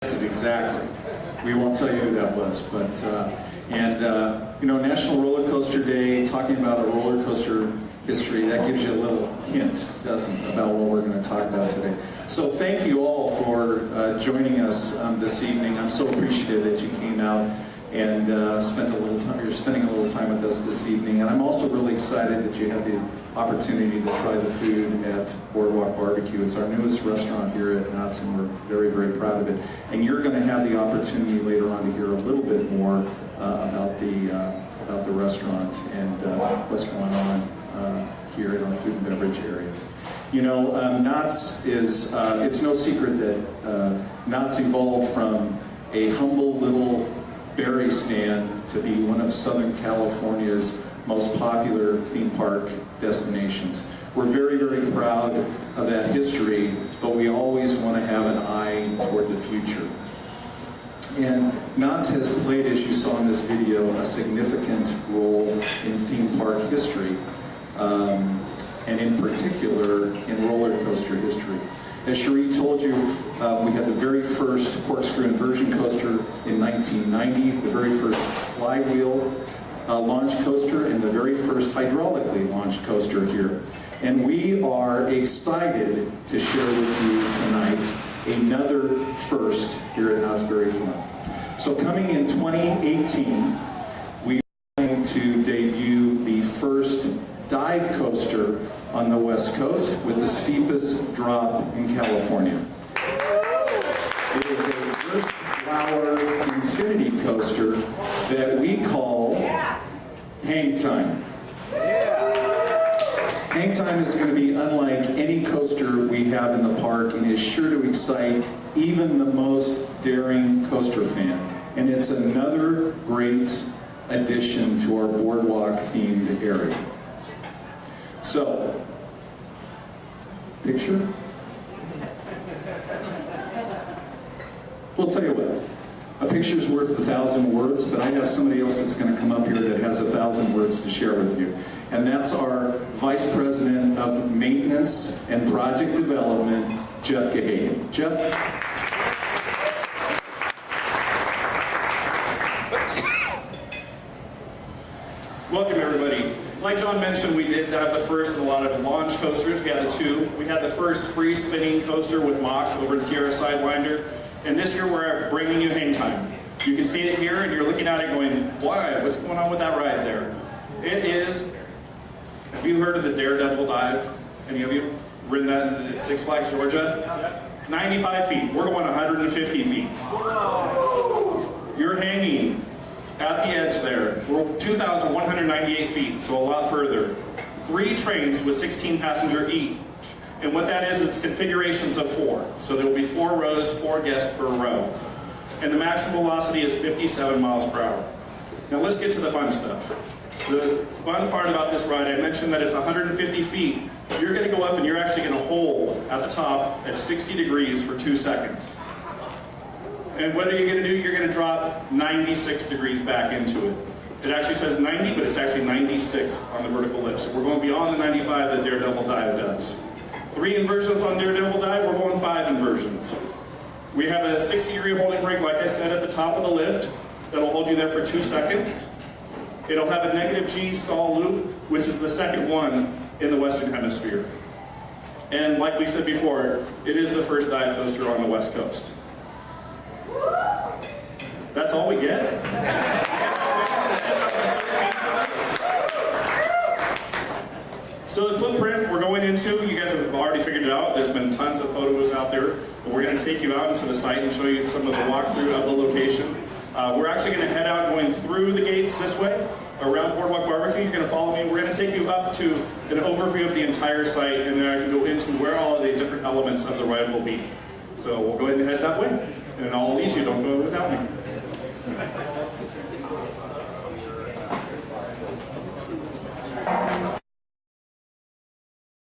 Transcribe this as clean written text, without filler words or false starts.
Exactly. We won't tell you who that was, but you know, National Roller Coaster Day, talking about a roller coaster history, that gives you a little hint, doesn't it, about what we're going to talk about today. So thank you all for joining us this evening. I'm so appreciative that you came out and spent a little time. You're spending a little time with us this evening, and I'm also really excited that you had the opportunity to try the food at Boardwalk Barbecue. It's our newest restaurant here at Knott's, and we're very, very proud of it. And you're going to have the opportunity later on to hear a little bit more about the restaurant and what's going on here in our food and beverage area. You know, Knott's is, it's no secret that Knott's evolved from a humble little berry stand to be one of Southern California's most popular theme park destinations. We're very, very proud of that history, but we always want to have an eye toward the future. And Knott's has played, as you saw in this video, a significant role in theme park history, and in particular in roller coaster history. As Cherie told you, we had the very first corkscrew inversion coaster in 1990, the very first flywheel launch coaster, and the very first hydraulically launched coaster here. And we are excited to share with you tonight another first here at Knott's Berry Farm. So coming in 2018, we are going to debut the first dive coaster on the West Coast with the steepest drop in California. It is a burst flower infinity coaster that we call HangTime. HangTime is going to be unlike any coaster we have in the park and is sure to excite even the most daring coaster fan. And it's another great addition to our boardwalk themed area. So, picture? We'll tell you what, a picture's worth 1,000 words, but I have somebody else that's going to come up here that has 1,000 words to share with you. And that's our Vice President of Maintenance and Project Development, Jeff Gahagan. Jeff? Welcome, everybody. Like John mentioned, we did have the first in a lot of launch coasters. We had the two. We had the first free spinning coaster with Mock over in Sierra Sidewinder. And this year we're bringing you HangTime. You can see it here and you're looking at it going, why? What's going on with that ride there? It is, have you heard of the Daredevil dive? Any of you ridden that in Six Flags, Georgia? 95 feet. We're going 150 feet. You're hanging at the edge there. We're 2,198 feet, so a lot further. 3 trains with 16 passengers each. And what that is, it's configurations of 4. So there will be 4 rows, 4 guests per row. And the maximum velocity is 57 miles per hour. Now let's get to the fun stuff. The fun part about this ride, I mentioned that it's 150 feet. You're going to go up and you're actually going to hold at the top at 60 degrees for 2 seconds. And what are you going to do? You're going to drop 96 degrees back into it. It actually says 90, but it's actually 96 on the vertical lift. So we're going beyond the 95 that Daredevil Dive does. 3 inversions on Daredevil Dive, we're going 5 inversions. We have a 60-degree holding brake, like I said, at the top of the lift. That'll hold you there for 2 seconds. It'll have a negative G stall loop, which is the second one in the Western Hemisphere. And like we said before, it is the first dive coaster on the West Coast. That's all we get? So the footprint we're going into, you guys have already figured it out. There's been tons of photos out there. But we're going to take you out into the site and show you some of the walkthrough of the location. We're actually going to head out going through the gates this way, around Boardwalk Barbecue. You're going to follow me. We're going to take you up to an overview of the entire site, and then I can go into where all of the different elements of the ride will be. So we'll go ahead and head that way, and I'll lead you. Don't go without me.